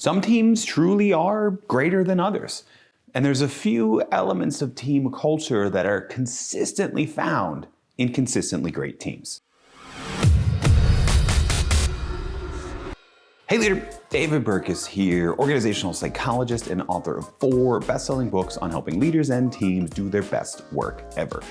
Some teams truly are greater than others. And there's a few elements of team culture that are consistently found in consistently great teams. Hey leader, David Burkus here, organizational psychologist and author of 4 best-selling books on helping leaders and teams do their best work ever.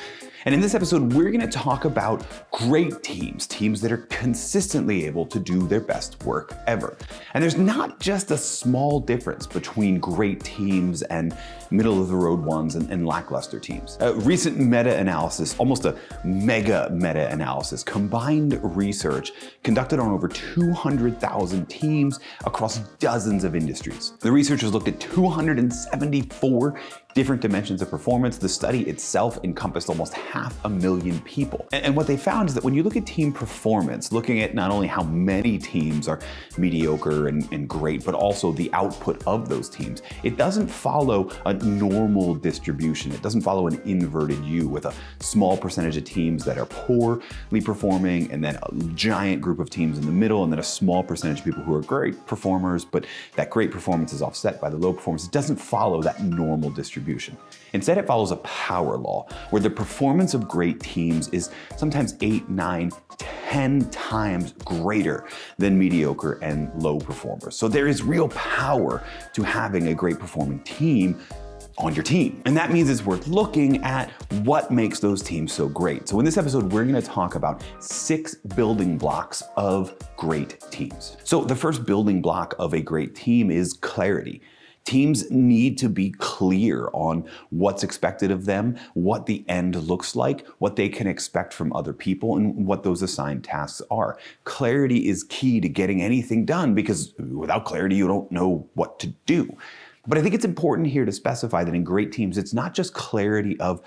And in this episode, we're gonna talk about great teams, teams that are consistently able to do their best work ever. And there's not just a small difference between great teams and middle-of-the-road ones and lackluster teams. A recent meta-analysis, almost a mega meta-analysis, combined research conducted on over 200,000 teams across dozens of industries. The researchers looked at 274 different dimensions of performance. The study itself encompassed almost 500,000 people. And what they found is that when you look at team performance, looking at not only how many teams are mediocre and great, but also the output of those teams, it doesn't follow a normal distribution. It doesn't follow an inverted U with a small percentage of teams that are poorly performing, and then a giant group of teams in the middle, and then a small percentage of people who are great performers, but that great performance is offset by the low performance. It doesn't follow that normal distribution. Instead, it follows a power law where the performance of great teams is sometimes 8, 9, 10 times greater than mediocre and low performers. So there is real power to having a great performing team on your team. And that means it's worth looking at what makes those teams so great. So in this episode, we're gonna talk about 6 building blocks of great teams. So the first building block of a great team is clarity. Teams need to be clear on what's expected of them, what the end looks like, what they can expect from other people, and what those assigned tasks are. Clarity is key to getting anything done, because without clarity, you don't know what to do. But I think it's important here to specify that in great teams, it's not just clarity of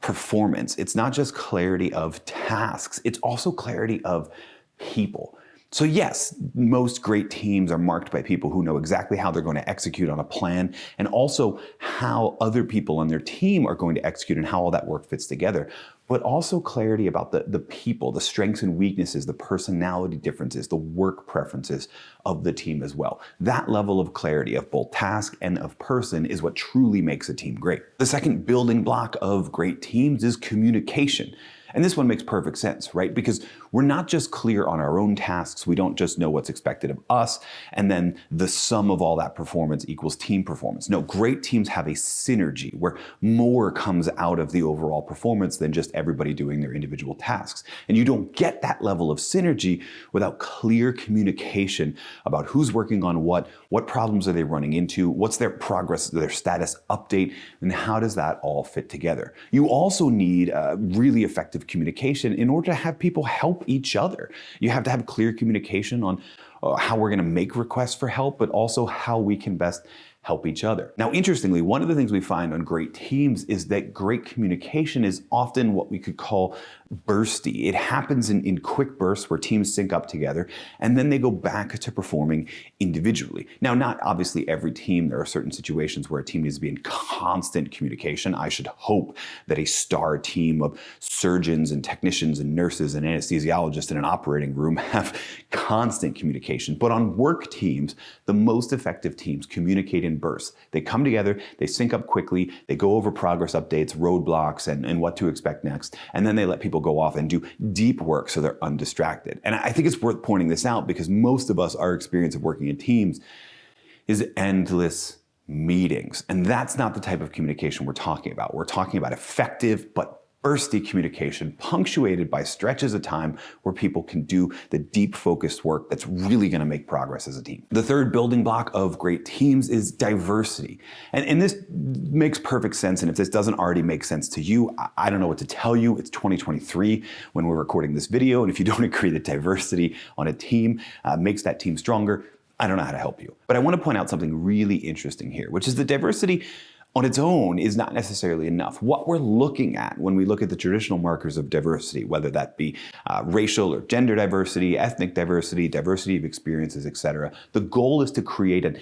performance, it's not just clarity of tasks, it's also clarity of people. So yes, most great teams are marked by people who know exactly how they're going to execute on a plan, and also how other people on their team are going to execute and how all that work fits together. But also clarity about the people, the strengths and weaknesses, the personality differences, the work preferences of the team as well. That level of clarity of both task and of person is what truly makes a team great. The second building block of great teams is communication. And this one makes perfect sense, right? Because we're not just clear on our own tasks. We don't just know what's expected of us, and then the sum of all that performance equals team performance. No, great teams have a synergy where more comes out of the overall performance than just everybody doing their individual tasks. And you don't get that level of synergy without clear communication about who's working on what problems are they running into, what's their progress, their status update, and how does that all fit together. You also need really effective communication in order to have people help each other. You have to have clear communication on how we're going to make requests for help, but also how we can best help each other. Now, interestingly, one of the things we find on great teams is that great communication is often what we could call bursty. It happens in quick bursts where teams sync up together, and then they go back to performing individually. Now, not obviously every team. There are certain situations where a team needs to be in constant communication. I should hope that a star team of surgeons and technicians and nurses and anesthesiologists in an operating room have constant communication. But on work teams, the most effective teams communicate in bursts. They come together, they sync up quickly, they go over progress updates, roadblocks, and what to expect next, and then they let people go off and do deep work so they're undistracted. And I think it's worth pointing this out because most of us, our experience of working in teams is endless meetings. And that's not the type of communication we're talking about. We're talking about effective but bursty communication punctuated by stretches of time where people can do the deep focused work that's really going to make progress as a team. The third building block of great teams is diversity. And this makes perfect sense. And if this doesn't already make sense to you, I don't know what to tell you. It's 2023 when we're recording this video. And if you don't agree that diversity on a team makes that team stronger, I don't know how to help you. But I want to point out something really interesting here, which is that diversity on its own is not necessarily enough. What we're looking at when we look at the traditional markers of diversity, whether that be racial or gender diversity, ethnic diversity, diversity of experiences, etc., the goal is to create an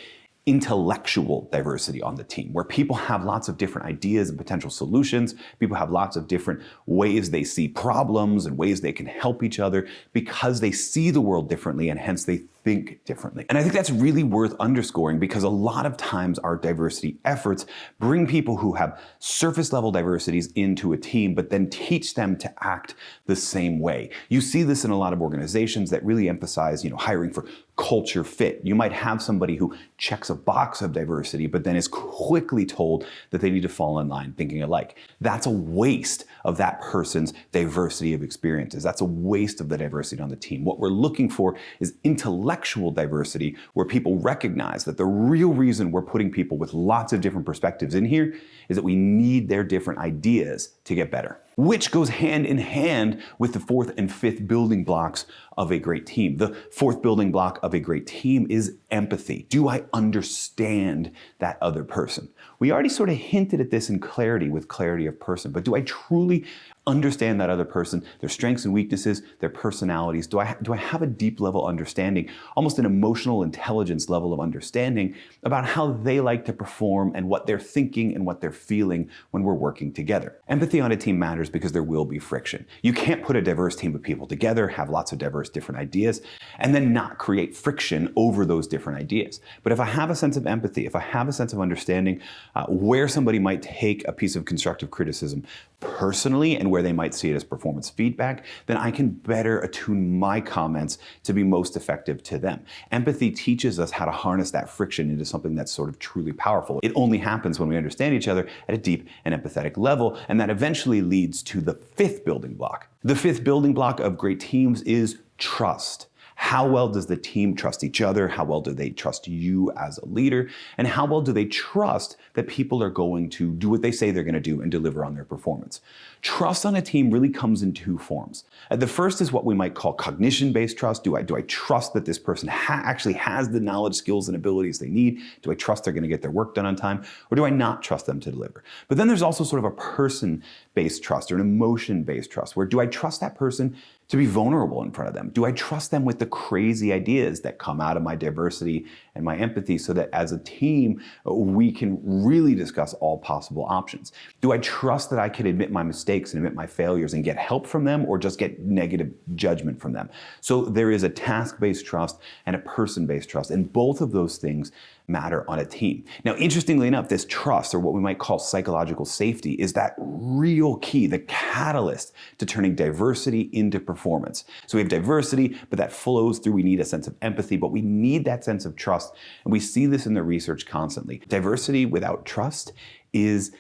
intellectual diversity on the team, where people have lots of different ideas and potential solutions. People have lots of different ways they see problems and ways they can help each other because they see the world differently, and hence they think differently. And I think that's really worth underscoring because a lot of times our diversity efforts bring people who have surface level diversities into a team, but then teach them to act the same way. You see this in a lot of organizations that really emphasize, hiring for culture fit. You might have somebody who checks a box of diversity, but then is quickly told that they need to fall in line thinking alike. That's a waste of that person's diversity of experiences. That's a waste of the diversity on the team. What we're looking for is intellectual diversity, where people recognize that the real reason we're putting people with lots of different perspectives in here is that we need their different ideas to get better, which goes hand in hand with the fourth and fifth building blocks of a great team. The fourth building block of a great team is empathy. Do I understand that other person? We already sort of hinted at this in clarity with clarity of person, but do I truly understand that other person, their strengths and weaknesses, their personalities? Do I have a deep level understanding, almost an emotional intelligence level of understanding about how they like to perform and what they're thinking and what they're feeling when we're working together? Empathy on a team matters because there will be friction. You can't put a diverse team of people together, have lots of diverse different ideas, and then not create friction over those different ideas. But if I have a sense of empathy, if I have a sense of understanding where somebody might take a piece of constructive criticism personally and where they might see it as performance feedback, then I can better attune my comments to be most effective to them. Empathy teaches us how to harness that friction into something that's sort of truly powerful. It only happens when we understand each other at a deep and empathetic level, and that eventually leads to the fifth building block. The fifth building block of great teams is trust. How well does the team trust each other? How well do they trust you as a leader? And how well do they trust that people are going to do what they say they're going to do and deliver on their performance? Trust on a team really comes in two forms. The first is what we might call cognition-based trust. Do I trust that this person actually has the knowledge, skills, and abilities they need? Do I trust they're going to get their work done on time? Or do I not trust them to deliver? But then there's also sort of a person-based trust or an emotion-based trust, where do I trust that person to be vulnerable in front of them? Do I trust them with the crazy ideas that come out of my diversity and my empathy so that as a team, we can really discuss all possible options? Do I trust that I can admit my mistakes and admit my failures and get help from them, or just get negative judgment from them? So there is a task-based trust and a person-based trust, and both of those things matter on a team. Now, interestingly enough, this trust, or what we might call psychological safety, is that real key, the catalyst to turning diversity into performance. So we have diversity, but that flows through, we need a sense of empathy, but we need that sense of trust. And we see this in the research constantly. Diversity without trust is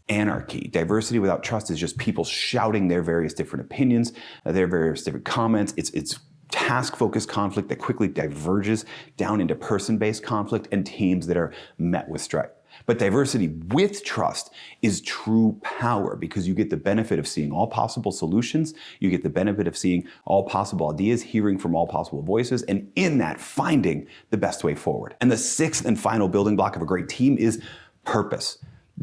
anarchy. Diversity without trust is just people shouting their various different opinions, their various different comments. It's task-focused conflict that quickly diverges down into person-based conflict and teams that are met with strife. But diversity with trust is true power, because you get the benefit of seeing all possible solutions, you get the benefit of seeing all possible ideas, hearing from all possible voices, and in that, finding the best way forward. And the sixth and final building block of a great team is purpose.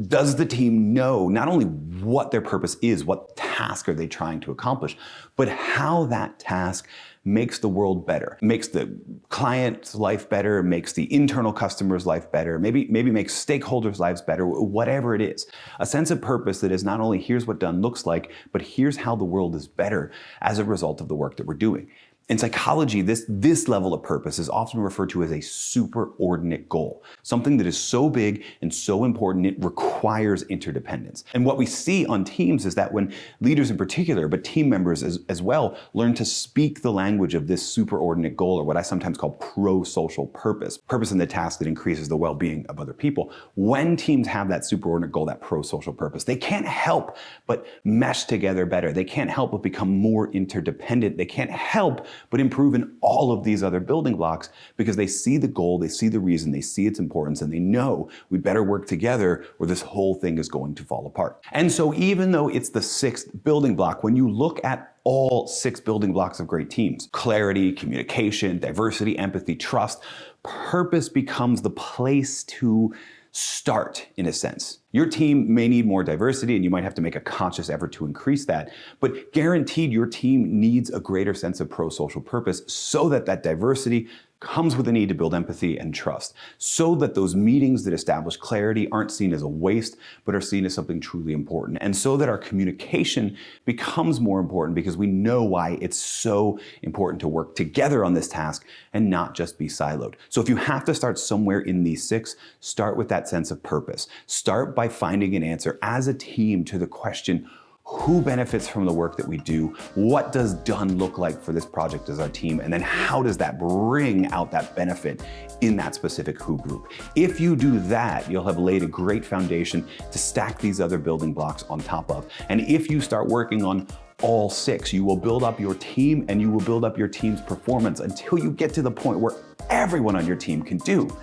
Does the team know not only what their purpose is, what task are they trying to accomplish, but how that task makes the world better, makes the client's life better, makes the internal customer's life better, maybe makes stakeholders' lives better, whatever it is. A sense of purpose that is not only here's what done looks like, but here's how the world is better as a result of the work that we're doing. In psychology, this level of purpose is often referred to as a superordinate goal, something that is so big and so important it requires interdependence. And what we see on teams is that when leaders in particular, but team members as well, learn to speak the language of this superordinate goal, or what I sometimes call pro-social purpose in the task that increases the well-being of other people. When teams have that superordinate goal, that pro-social purpose, they can't help but mesh together better. They can't help but become more interdependent. They can't help but improve in all of these other building blocks, because they see the goal, they see the reason, they see its importance, and they know we better work together or this whole thing is going to fall apart. And so even though it's the sixth building block, when you look at all six building blocks of great teams, clarity, communication, diversity, empathy, trust, purpose becomes the place to start, in a sense. Your team may need more diversity and you might have to make a conscious effort to increase that, but guaranteed your team needs a greater sense of pro-social purpose so that that diversity comes with the need to build empathy and trust so that those meetings that establish clarity aren't seen as a waste, but are seen as something truly important. And so that our communication becomes more important because we know why it's so important to work together on this task and not just be siloed. So if you have to start somewhere in these 6, start with that sense of purpose. Start by finding an answer as a team to the question, who benefits from the work that we do? What does done look like for this project as our team? And then how does that bring out that benefit in that specific who group? If you do that, you'll have laid a great foundation to stack these other building blocks on top of. And if you start working on all 6, you will build up your team and you will build up your team's performance until you get to the point where everyone on your team can do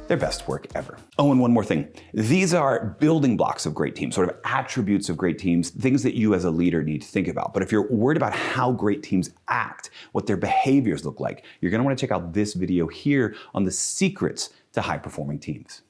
their best work ever. Oh, and one more thing. These are building blocks of great teams, sort of attributes of great teams, things that you as a leader need to think about. But if you're worried about how great teams act, what their behaviors look like, you're gonna wanna check out this video here on the secrets to high-performing teams.